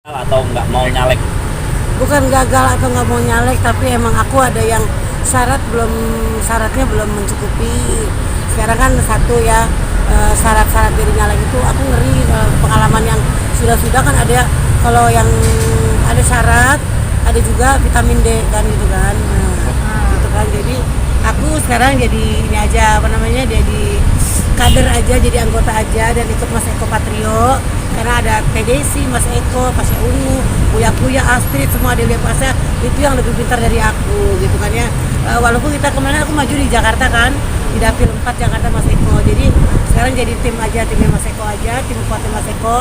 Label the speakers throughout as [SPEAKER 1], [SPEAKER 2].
[SPEAKER 1] Atau nggak mau nyalek?
[SPEAKER 2] Bukan gagal atau nggak mau nyalek, tapi emang aku ada yang syaratnya belum mencukupi. Sekarang kan satu ya, syarat-syarat dari nyalek itu aku ngeri. Pengalaman yang sudah kan ada, kalau yang ada syarat ada juga vitamin D kan gitu kan. Nah, gitu kan. Jadi aku sekarang jadi ini aja, apa namanya, jadi kader aja, jadi anggota aja, dan ikut Mas Eko Patrio karena ada TDC, Mas Eko, Pasya Ungu, Buya Astrid, semua ada lihat pasnya itu yang lebih pintar dari aku gitu kan ya. Walaupun kita kemarin aku maju di Jakarta kan, di Dapil 4 Jakarta Mas Eko, jadi sekarang jadi tim aja, timnya Mas Eko aja, tim kuatnya Mas Eko,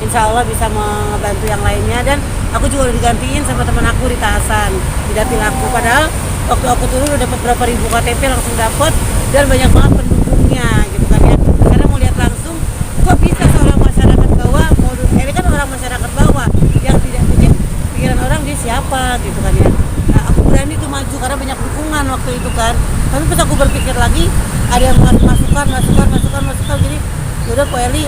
[SPEAKER 2] insya Allah bisa membantu yang lainnya. Dan aku juga udah digantiin sama teman aku di Tahasan di Dapil aku, padahal waktu aku turun udah dapat berapa ribu KTP langsung dapat, dan banyak banget pendukungnya gitu kan ya. Karena mau lihat langsung kok bisa seorang masyarakat bawah, ini kan orang masyarakat bawah yang tidak mungkin pikiran orang dia siapa gitu kan ya. Nah, aku berani tuh maju karena banyak dukungan waktu itu kan. Tapi pas aku berpikir lagi, ada yang masukan, jadi yaudah Po Eli,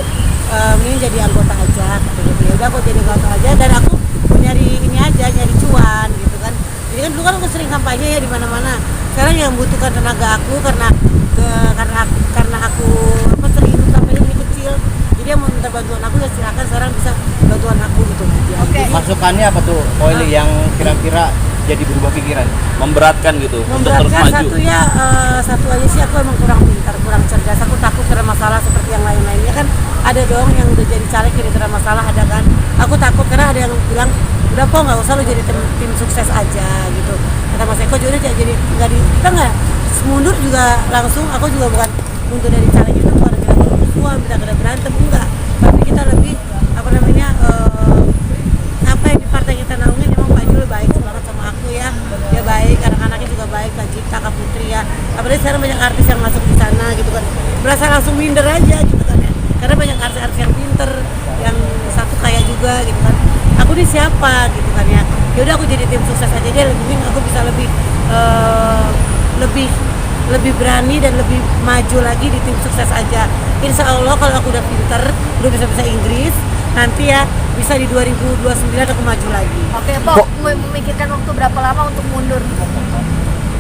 [SPEAKER 2] ini jadi anggota aja gitu. Yaudah aku jadi anggota aja, dan aku nyari ini aja, nyari cuan gitu kan. Jadi kan dulu kan aku sering kampanye ya di mana-mana. Sekarang yang membutuhkan tenaga aku karena aku sering ikut kampanye dari kecil. Jadi yang mau minta bantuan aku ya silakan, sekarang bisa bantuan aku gitu aja.
[SPEAKER 3] Oke. Masukannya apa tuh Po Eli yang kira-kira jadi berubah pikiran?
[SPEAKER 1] Memberatkan gitu untuk terus
[SPEAKER 2] Memberatkan
[SPEAKER 1] maju.
[SPEAKER 2] satu aja sih, aku emang kurang pintar, kurang cerdas. Aku takut kena masalah seperti yang lain-lainnya kan. Ada dong yang udah jadi caleg jadi kena masalah, ada kan. Aku takut karena ada yang bilang udah Po nggak usah lo jadi tim sukses aja gitu. Kata Mas Eko juga jadi kita nggak mundur juga langsung. Aku juga bukan mundur dari caleg itu bukan kita bermusuhan, kita berantem, enggak. Tapi kita lebih apa namanya, apa yang di partai kita naungin. Emang Pak Jul baik banget sama aku ya, dia baik, anak-anaknya juga baik, Kak Cipta, Kak Putri ya. Apalagi sekarang banyak artis yang masuk di sana gitu kan, berasa langsung minder aja gitu kan ya, karena banyak artis-artis yang pinter, yang satu kaya juga gitu kan. Aku nih siapa gitu kan ya. Yaudah aku jadi tim sukses aja deh, lebih aku bisa lebih berani dan lebih maju lagi di tim sukses aja. Insya Allah kalau aku udah pinter, udah bisa Inggris, nanti ya bisa di 2029 aku maju lagi.
[SPEAKER 4] Oke, Po, memikirkan waktu berapa lama untuk mundur?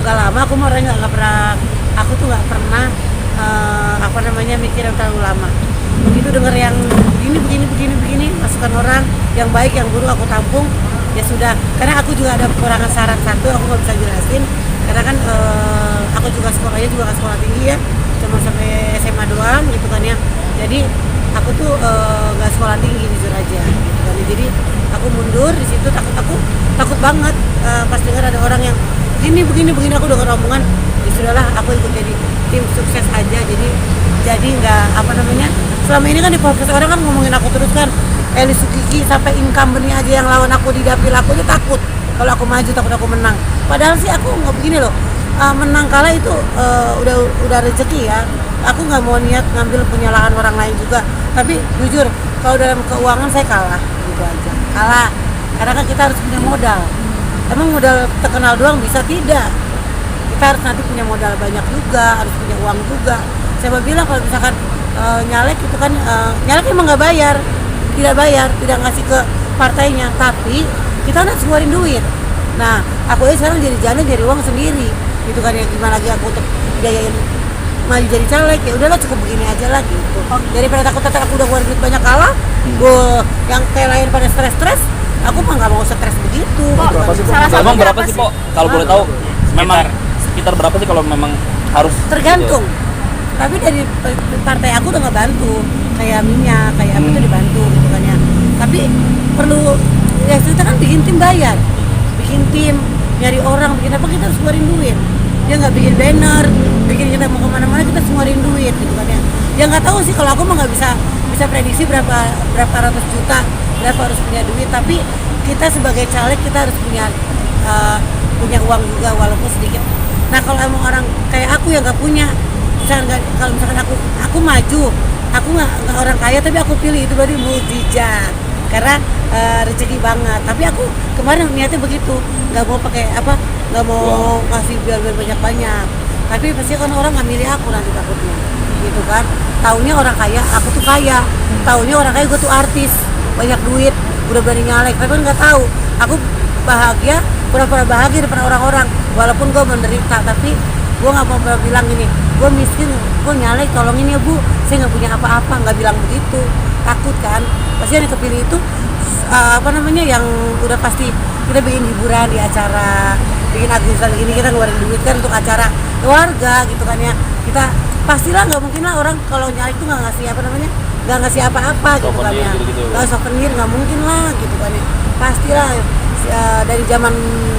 [SPEAKER 2] Gak lama, aku mau orangnya nggak pernah, aku tuh nggak pernah apa namanya mikir yang terlalu lama. Begitu denger yang begini masukan orang yang baik yang buruk aku tampung, ya sudah. Karena aku juga ada kekurangan syarat satu, aku nggak bisa jelasin karena kan aku juga sekolahnya juga nggak sekolah tinggi ya, cuma sampai SMA doang gitu kan ya. Jadi aku tuh nggak sekolah tinggi jujur aja gitu kan. Jadi aku mundur di situ, takut banget pas dengar ada orang yang begini aku dengar omongan, ya sudahlah aku ikut jadi tim sukses aja. Jadi nggak apa namanya, selama ini kan di podcast orang kan ngomongin aku terus kan, Eli Sukiki sampai incumbentnya aja yang lawan aku di dapil aku aja takut kalau aku maju, takut aku menang. Padahal sih aku nggak begini loh, menang kalah itu udah rezeki ya. Aku nggak mau niat ngambil penyalahan orang lain juga, tapi jujur kalau dalam keuangan saya kalah gitu aja, kalah karena kan kita harus punya modal. Emang modal terkenal doang bisa? Tidak, kita harus nanti punya modal banyak juga, harus punya uang juga. Saya bilang kalau misalkan nyalek itu kan, nyalek emang nggak bayar, tidak ngasih ke partainya, tapi kita harus ngeluarin duit. Nah aku aja sekarang jadi jalan, jadi uang sendiri gitu kan ya. Gimana lagi aku untuk biayain maju jadi caleg, ya udahlah cukup begini aja lah gitu. Daripada takut aku udah keluarin duit banyak kalah, yang kayak lain pada stres, aku mah nggak mau stres begitu.
[SPEAKER 1] Emang berapa sih Po? Kalau boleh tahu, memang sekitar berapa sih kalau memang harus?
[SPEAKER 2] Tergantung. Tapi dari partai aku udah nggak bantu, kayak minyak, kayak apa tuh dibantu gitu kan ya. Tapi perlu ya, kita kan bikin tim bayar, nyari orang, bikin apa, kita harus keluarin duit. Dia nggak bikin banner, bikin kita mau kemana-mana kita harus ngeluarin duit gitu kan ya. Ya nggak tahu sih, kalau aku mah nggak bisa prediksi berapa ratus juta, berapa harus punya duit. Tapi kita sebagai caleg kita harus punya uang juga walaupun sedikit. Nah kalau emang orang kayak aku yang nggak punya, kalau misalkan aku maju, aku nggak orang kaya tapi aku pilih, itu berarti mukjizat karena rezeki banget. Tapi aku kemarin niatnya begitu, nggak mau pakai apa, nggak mau ngasih biar banyak, tapi pasti kan orang nggak milih aku nanti takutnya gitu kan. Taunya orang kaya, aku tuh kaya, taunya orang kaya gue tuh artis, banyak duit, udah berani nyalek, tapi nggak tahu aku bahagia, pura-pura bahagia depan orang-orang walaupun gue menderita, tapi gue nggak mau bilang gini, gue miskin, gue nyalek, tolongin ya bu, saya nggak punya apa-apa, nggak bilang begitu, takut kan. Pasti yang kepilih itu yang udah pasti kita bikin hiburan di acara, bikin agusan gini, kita ngeluarin duit kan untuk acara keluarga gitu kan ya. Kita pastilah nggak mungkin lah orang kalau nyalek itu nggak ngasih nggak ngasih apa-apa gitu kan ya, nggak souvenir, nggak mungkin lah gitu kan ya. Pastilah dari zaman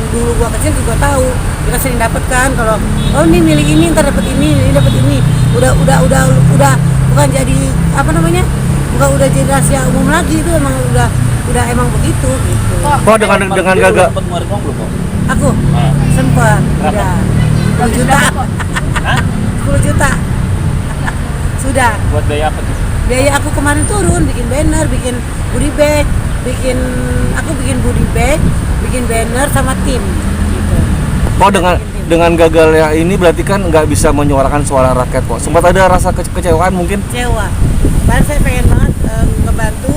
[SPEAKER 2] dulu gua kecil juga tahu, kita sering dapet kan kalau ini milih ini ntar dapet ini dapet ini, udah bukan jadi bukan udah jadi rahasia umum lagi, itu emang udah emang begitu gitu.
[SPEAKER 3] Kok dengan gagal
[SPEAKER 1] Sempat ngeluarin uang belum kok?
[SPEAKER 2] Aku sempat udah 10 juta.
[SPEAKER 1] Hah?
[SPEAKER 2] 10 juta sudah.
[SPEAKER 3] buat biaya apa tuh?
[SPEAKER 2] Biaya aku kemarin turun, bikin banner, bikin goodie bag, bikin goodie bag, bikin banner sama tim gitu.
[SPEAKER 3] Kok dengan gagalnya ini berarti kan nggak bisa menyuarakan suara rakyat kok. Sempat ada rasa kekecewaan mungkin?
[SPEAKER 2] Kecewa. Bahkan saya pengen banget ngebantu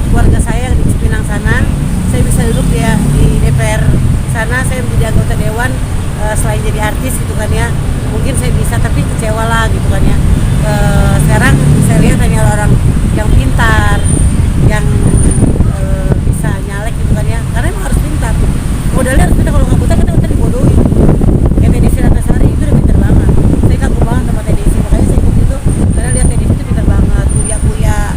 [SPEAKER 2] keluarga saya yang di Cipinang sana. Saya bisa duduk di DPR sana, saya menjadi anggota dewan selain jadi artis gitu kan ya. Mungkin saya bisa, tapi kecewa lah gitu kan ya. Sekarang saya lihat hanya orang yang pintar, yang bisa nyalek gitu kan ya. Karena emang harus pintar. Modalnya harus pintar, kalau nggak buta kita dibodohin. Kayak Teddy Ratnasari itu udah pintar banget. Saya kagum banget sama Teddy, makanya saya ikut itu karena lihat Teddy itu pintar banget. Kuliah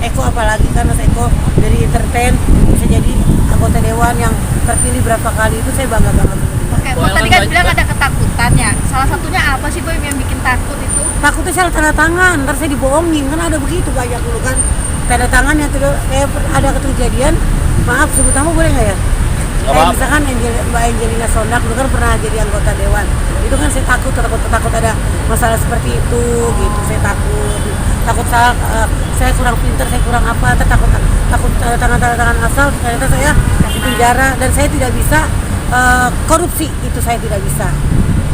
[SPEAKER 2] Eko apalagi kan, Mas Eko dari entertain bisa jadi anggota dewan yang terpilih berapa kali, itu saya bangga banget.
[SPEAKER 4] Oke, Boy tadi kan bilang ada ketakutan ya. Salah satunya apa sih Boy yang bikin takut itu?
[SPEAKER 2] Takutnya salah tanda tangan, ntar saya dibohongin, kan ada begitu banyak dulu kan tanda tangan yang kayak ada kejadian, maaf sebut nama boleh nggak ya? Kayak misalkan Mbak Angelina Sondak dulu kan pernah jadi anggota dewan, itu kan saya takut ada masalah seperti itu gitu, saya takut salah, saya kurang pintar, saya kurang apa, takut tanda tangan asal, ternyata saya di penjara dan saya tidak bisa korupsi, itu saya tidak bisa,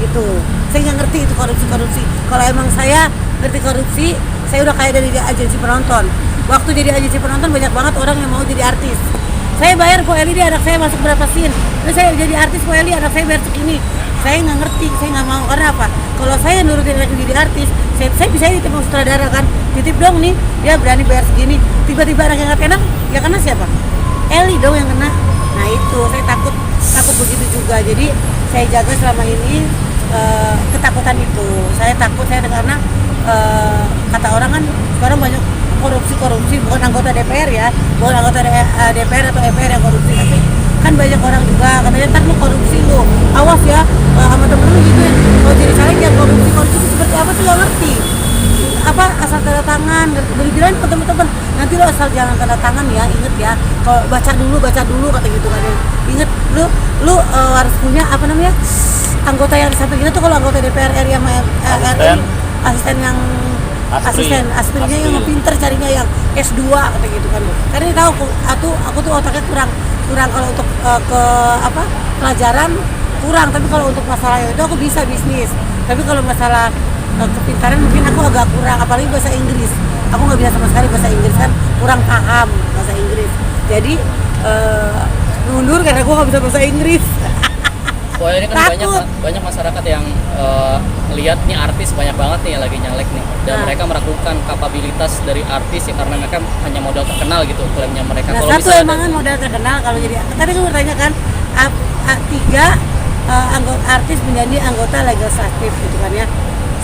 [SPEAKER 2] itu saya nggak ngerti itu korupsi. Kalau emang saya ngerti korupsi, saya udah kayak dari agensi penonton. Waktu jadi agensi penonton banyak banget orang yang mau jadi artis. Saya bayar Po Eli, anak saya masuk berapa scene, terus saya jadi artis Po Eli, anak saya bayar segini. Saya nggak ngerti, saya nggak mau, karena apa? Kalau saya nurutin anak jadi artis, saya bisa ditip sutradara kan, titip dong nih, dia berani bayar segini, tiba-tiba anak yang nggak enak, ya kena siapa? Eli dong yang kena. Nah itu saya takut begitu juga, jadi saya jaga selama ini ketakutan itu. Saya takut, karena kata orang kan sekarang banyak korupsi, bukan anggota DPR ya, bukan anggota DPR atau MPR yang korupsi, tapi kan banyak orang juga katanya ntar lu korupsi lu, awas ya sama temen lu gitu ya, kalau jadi caleg yang korupsi itu seperti apa sih, gak ngerti apa asal tanda tangan, bilang ke teman-teman nanti lo asal jangan tanda tangan ya, inget ya, kalau baca dulu kata gitu kan, inget lu harus punya anggota yang sampai gitu tuh, kalau anggota DPR RI sama RI asisten yang aspirnya yang pinter carinya yang S2 kata gitu kan, karena dia tahu aku tuh otaknya kurang kalau untuk pelajaran kurang, tapi kalau untuk masalah itu aku bisa bisnis, tapi kalau masalah kepintaran mungkin aku agak kurang, apalagi bahasa Inggris, aku nggak bisa sama sekali bahasa Inggris kan, kurang paham bahasa Inggris, jadi mundur karena aku nggak bisa bahasa Inggris.
[SPEAKER 5] Wah, ini kan banyak masyarakat yang lihat nih artis banyak banget nih yang lagi nyalek nih, dan mereka meragukan kapabilitas dari artis ya, karena mereka hanya modal terkenal gitu klaimnya mereka.
[SPEAKER 2] Nah,
[SPEAKER 5] kalau
[SPEAKER 2] satu emang kan modal terkenal kalau jadi, tadi aku bertanya kan, 3 anggota artis menjadi anggota legislatif gitu kan ya.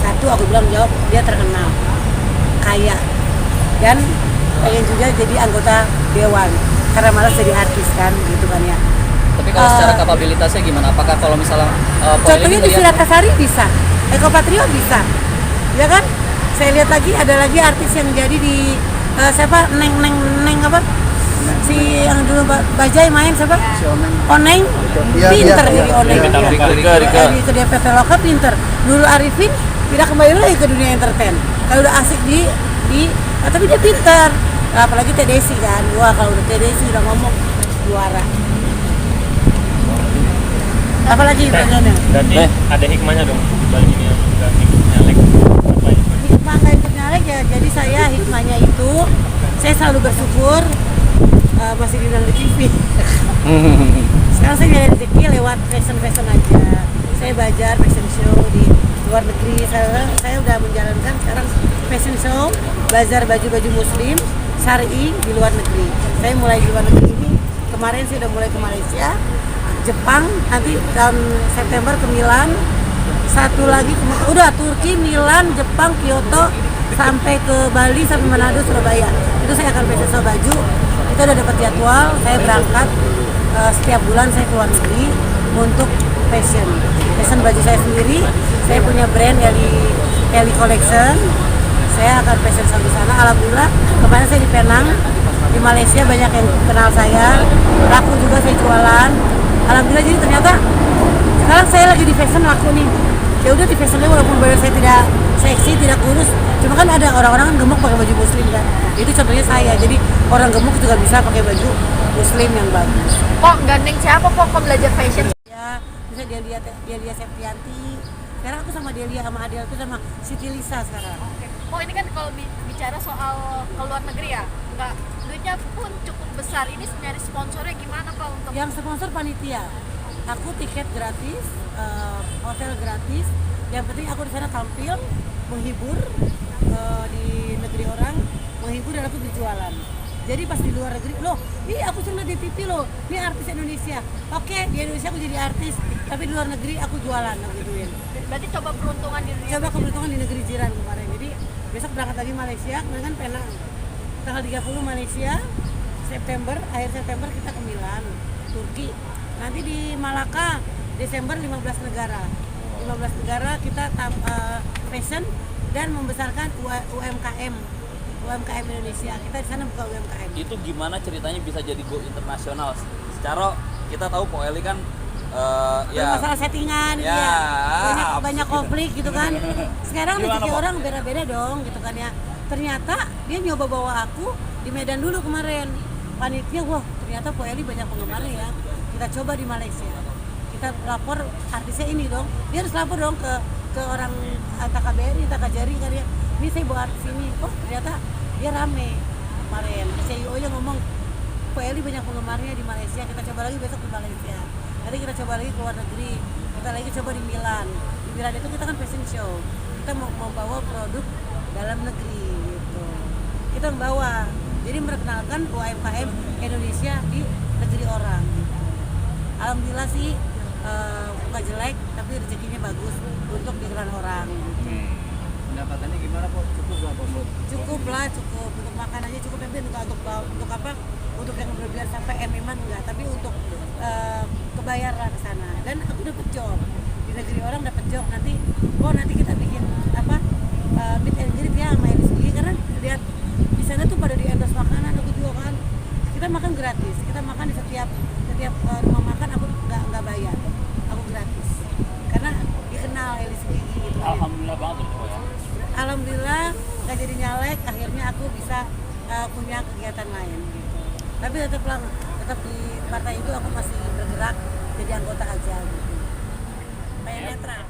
[SPEAKER 2] Satu aku bilang jawab, dia terkenal, kaya, dan pengen juga jadi anggota dewan karena malas jadi artis kan gitu kan ya.
[SPEAKER 5] Tapi kalau secara kapabilitasnya gimana? Apakah kalau misalnya
[SPEAKER 2] contohnya di Ratnasari bisa, Eko Patrio bisa, ya kan? Saya lihat ada lagi artis yang jadi di siapa, Neng apa? Si yang dulu Bajai main siapa? Oneng, pinter jadi Oneng.
[SPEAKER 1] Rika.
[SPEAKER 2] Itu dia PT Loka pinter. Dulu Arifin tidak kembali lagi ke dunia entertain. Kalau udah asik tapi dia pinter. Apalagi TDC kan, wah kalau udah TDC udah ngomong juara. Apalagi pertanyaannya?
[SPEAKER 3] Berarti ada hikmahnya dong dibalik ini yang udah nyalek. Apa ya?
[SPEAKER 2] Hikmah nggak ikut nyalek ya, jadi saya hikmahnya itu saya selalu bersyukur masih diundang di TV. Sekarang saya nyari rezeki lewat fashion aja. Saya belajar fashion show di luar negeri. Saya udah menjalankan sekarang fashion show, bazar baju-baju muslim syar'i di luar negeri. Saya mulai di luar negeri ini kemarin saya udah mulai ke Malaysia, Jepang, nanti tahun September ke Milan, satu lagi udah Turki, Milan, Jepang, Kyoto, sampai ke Bali, sampai Manado, Surabaya. Itu saya akan fashion show baju. Itu udah dapat jadwal, saya berangkat setiap bulan saya keluar negeri untuk fashion baju saya sendiri. Saya punya brand Eli Collection. Saya akan fashion show di sana. Alhamdulillah kemarin saya di Penang, di Malaysia banyak yang kenal saya, laku juga saya jualan. Alhamdulillah, jadi ternyata sekarang saya lagi di fashion laku nih. Ya udah di fashionnya walaupun badan saya tidak seksi, tidak kurus, cuma kan ada orang-orang kan gemuk pakai baju muslim kan. Itu contohnya saya. Jadi orang gemuk juga bisa pakai baju muslim yang bagus.
[SPEAKER 4] Kok gandeng siapa kok belajar fashion?
[SPEAKER 2] Ya, bisa Delia Septianti. Sekarang aku sama Delia sama Adel itu sama Siti Lisa sekarang.
[SPEAKER 4] Oke. Oh ini kan kalau bicara soal ke luar negeri ya, nggak duitnya pun cukup besar. Ini nyari sponsornya gimana Pak untuk?
[SPEAKER 2] Yang sponsor panitia. Aku tiket gratis, hotel gratis. Yang penting aku di sana tampil, menghibur di negeri orang, menghibur dan aku berjualan. Jadi pas di luar negeri, loh, ini aku cuma di TV loh, ini artis Indonesia. Oke, di Indonesia aku jadi artis, tapi di luar negeri aku jualan, aku gituin.
[SPEAKER 4] Berarti coba peruntungan di dunia.
[SPEAKER 2] Coba keberuntungan di negeri jiran kemarin. Jadi besok berangkat lagi Malaysia, kemarin kan Penang. Tanggal 30 Malaysia, September, akhir September kita ke Milan, Turki. Nanti di Malaka, Desember 15 negara. 15 negara kita fashion dan membesarkan UMKM Indonesia. Kita di sana buka UMKM.
[SPEAKER 1] Itu gimana ceritanya bisa jadi go internasional? Secara kita tahu Po Eli kan ya
[SPEAKER 2] masalah settingan
[SPEAKER 1] ya,
[SPEAKER 2] ya. Banyak konflik gitu kan. Sekarang
[SPEAKER 1] Gimana,
[SPEAKER 2] rezeki
[SPEAKER 1] Po?
[SPEAKER 2] orang beda-beda dong gitu kan ya. Ternyata dia nyoba bawa aku di Medan dulu kemarin. Panitia, wah ternyata Po Eli banyak penggemarnya ya. Kita coba di Malaysia. Kita lapor artisnya ini dong. Dia harus lapor dong ke orang TKBRI, TKJRI kan ya. Ini saya bawa artis ini. Oh ternyata dia rame kemarin. CEO-nya ngomong, Po Eli banyak penggemarnya di Malaysia. Kita coba lagi besok di Malaysia. Nanti kita coba lagi ke luar negeri. Kita lagi coba di Milan. Di Milan itu kita kan fashion show. Kita mau membawa produk dalam negeri gitu. Kita membawa. Jadi memperkenalkan UMKM Indonesia di negeri orang gitu. Alhamdulillah sih bukan jelek, tapi rezekinya bagus untuk dikenal orang gitu.
[SPEAKER 3] Pendapatannya gimana Po? Cukup nggak Po?
[SPEAKER 2] Cukup lah, cukup untuk makan aja cukup, tapi untuk apa? Untuk yang berlebihan sampai MM-an enggak, tapi untuk kebayar lah ke sana. Dan aku dapat job di negeri orang, dapat job nanti. Oh nanti kita bikin apa? Meet and greet ya sama LSG, karena lihat di sana tuh pada di endorse makanan, aku juga kan. Kita makan gratis, kita makan di setiap rumah makan, aku nggak bayar, aku gratis. Karena dikenal LSG gitu.
[SPEAKER 1] alhamdulillah banget tuh Po ya.
[SPEAKER 2] Alhamdulillah nggak jadi nyalek, akhirnya aku bisa punya kegiatan lain gitu. Tapi tetap di partai itu aku masih bergerak jadi anggota aja gitu. Kayak netral.